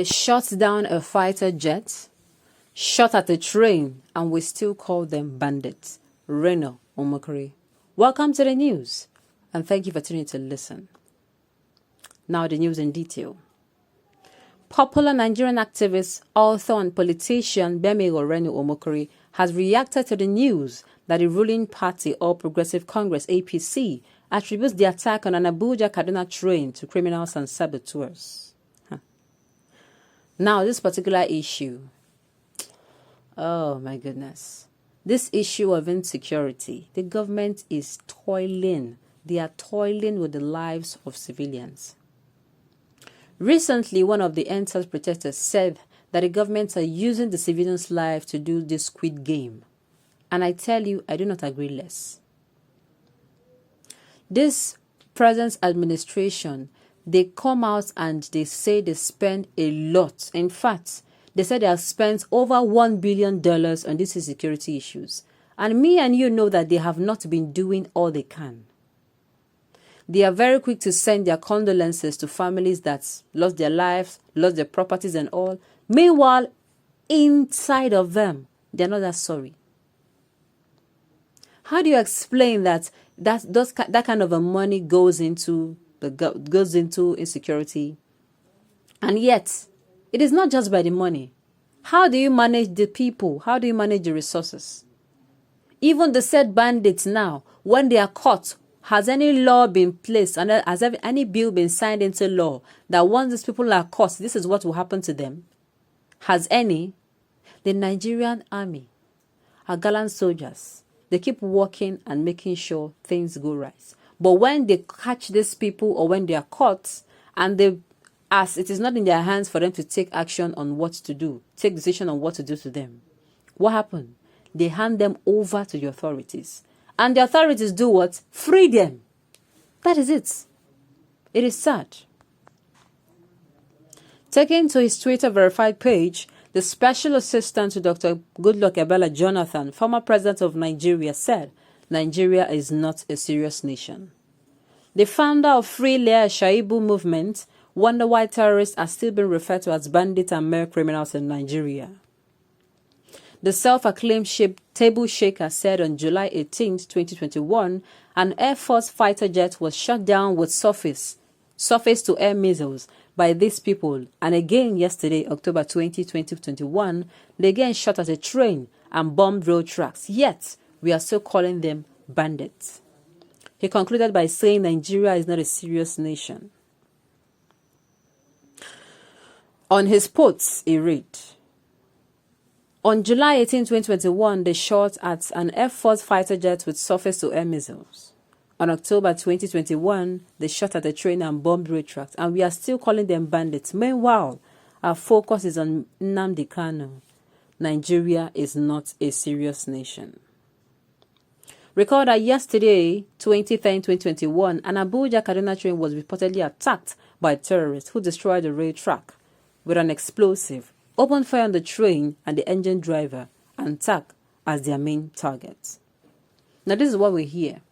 They shot down a fighter jet, shot at a train, and we still call them bandits. Reno Omokri. Welcome to the news, and thank you for tuning to listen. Now the news in detail. Popular Nigerian activist, author, and politician Bemego Reno Omokri has reacted to the news that the ruling party, All Progressive Congress (APC), attributes the attack on an Abuja-Kaduna train to criminals and saboteurs. Now, this particular issue, oh my goodness, this issue of insecurity, the government is toiling. They are toiling with the lives of civilians. Recently, one of the NTS protesters said that the governments are using the civilians' life to do this squid game. And I tell you, I do not agree less. This present administration, they come out and they say they spend a lot. In fact, they said they have spent over $1 billion on these insecurity issues. And me and you know that they have not been doing all they can. They are very quick to send their condolences to families that lost their lives, lost their properties and all. Meanwhile, inside of them, they're not that sorry. How do you explain that kind of a money goes into insecurity? And yet, it is not just by the money. How do you manage the people? How do you manage the resources? Even the said bandits now, when they are caught, has any law been placed and has any bill been signed into law that once these people are caught, this is what will happen to them? Has any? The Nigerian army are gallant soldiers. They keep working and making sure things go right. But when they catch these people or when they are caught and as it is not in their hands for them to take action on what to do, take decision on what to do to them, what happened? They hand them over to the authorities. And the authorities do what? Free them. That is it. It is sad. Taken to his Twitter verified page, the special assistant to Dr. Goodluck Ebele Jonathan, former president of Nigeria, said, Nigeria is not a serious nation. The founder of Free Leah Shaibu movement wonder why terrorists are still being referred to as bandits and mere criminals in Nigeria. The self-acclaimed table shaker said on July 18, 2021, an Air Force fighter jet was shot down with surface-to-air missiles by these people. And again yesterday, October 20, 2021, they again shot at a train and bombed road tracks. Yet, we are still calling them bandits. He concluded by saying Nigeria is not a serious nation. On his posts, he read, on July 18, 2021, they shot at an Air Force fighter jet with surface-to-air missiles. On October 2021, they shot at a train and bombed road tracks, and we are still calling them bandits. Meanwhile, our focus is on Nnamdi Kanu. Nigeria is not a serious nation. Recall that yesterday, 2010-2021, an Abuja-Kaduna train was reportedly attacked by terrorists who destroyed the rail track with an explosive, opened fire on the train and the engine driver, and TAC as their main target. Now, this is what we hear.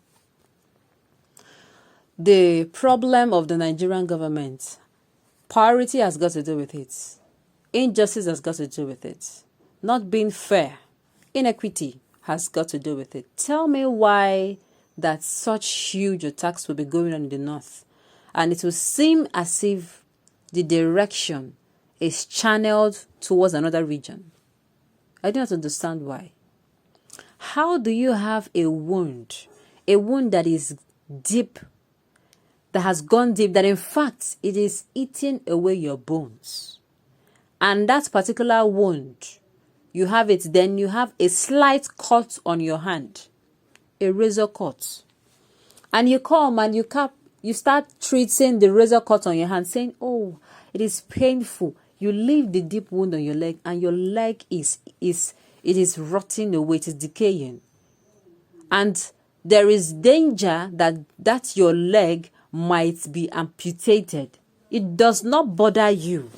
The problem of the Nigerian government, priority has got to do with it. Injustice has got to do with it. Not being fair, inequity has got to do with it. Tell me why that such huge attacks will be going on in the north, and it will seem as if the direction is channeled towards another region. I do not understand why. How do you have a wound that is deep, that has gone deep, that in fact it is eating away your bones? And that particular wound, you have it, then you have a slight cut on your hand, a razor cut. And you come and you start treating the razor cut on your hand, saying, oh, it is painful. You leave the deep wound on your leg, and your leg is rotting away, it is decaying. And there is danger that your leg might be amputated. It does not bother you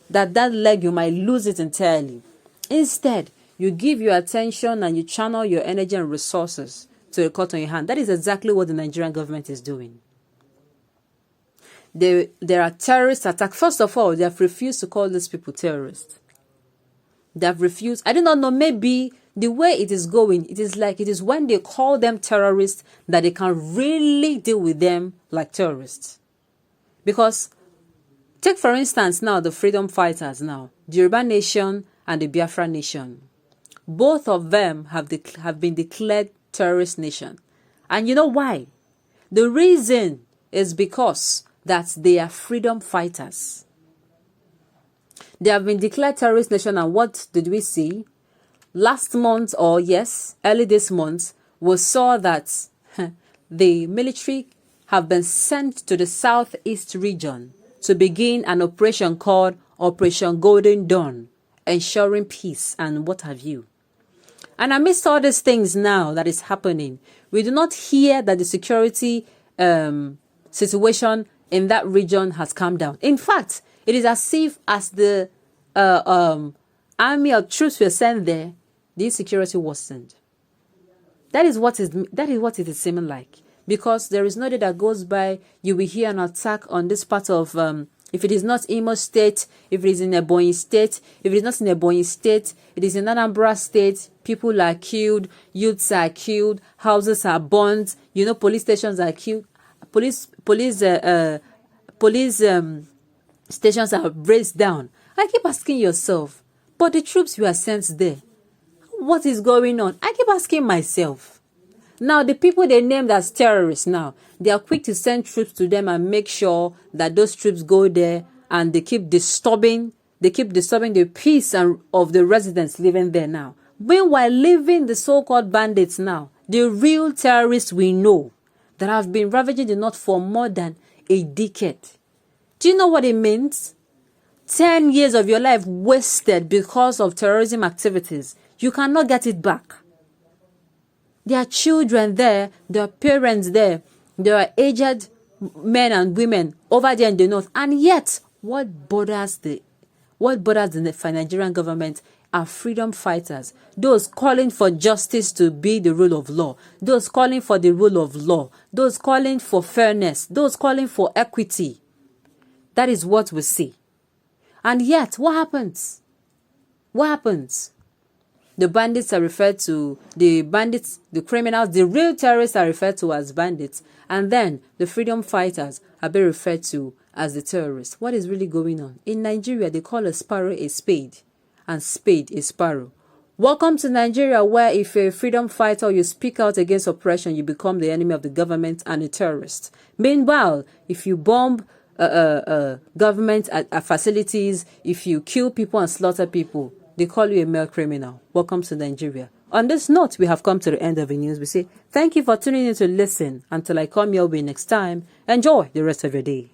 that leg, you might lose it entirely. Instead, you give your attention and you channel your energy and resources to a cut on your hand. That is exactly what the Nigerian government is doing. there are terrorist attacks. First of all, they have refused to call these people terrorists. They have refused. I do not know, maybe the way it is going, it is like it is when they call them terrorists that they can really deal with them like terrorists. Because take for instance now the freedom fighters now, the Yoruba Nation and the Biafra Nation. Both of them have been declared terrorist nation. And you know why? The reason is because that they are freedom fighters. They have been declared terrorist nation, and what did we see? Last month, or yes, early this month, we saw that the military have been sent to the southeast region to begin an operation called Operation Golden Dawn, ensuring peace and what have you. And amidst all these things now that is happening, we do not hear that the security situation in that region has calmed down. In fact, it is as if as the army or troops were sent there, the insecurity worsened. That is what it is seeming like. Because there is no day that goes by, you will hear an attack on this part of, if it is not Imo State, if it is in Ebonyi State, if it is not in Ebonyi State, it is in Anambra State, people are killed, youths are killed, houses are burned, police stations are killed, police stations are razed down. I keep asking yourself, but the troops were sent there, what is going on? I keep asking myself. Now, the people they named as terrorists now, they are quick to send troops to them and make sure that those troops go there and they keep disturbing the peace of the residents living there now. Meanwhile, leaving the so-called bandits now, the real terrorists we know that have been ravaging the north for more than a decade. Do you know what it means? 10 years of your life wasted because of terrorism activities. You cannot get it back. There are children there, there are parents there, there are aged men and women over there in the north. And yet, what bothers the Nigerian government are freedom fighters. Those calling for justice to be the rule of law. Those calling for the rule of law. Those calling for fairness. Those calling for equity. That is what we see. And yet, what happens? What happens? The bandits are referred to, the criminals, the real terrorists are referred to as bandits. And then the freedom fighters are being referred to as the terrorists. What is really going on? In Nigeria, they call a sparrow a spade and spade a sparrow. Welcome to Nigeria, where if you're a freedom fighter or you speak out against oppression, you become the enemy of the government and a terrorist. Meanwhile, if you bomb government facilities, if you kill people and slaughter people, they call you a male criminal. Welcome to Nigeria. On this note, we have come to the end of the news. We say thank you for tuning in to listen. Until I come your way next time, enjoy the rest of your day.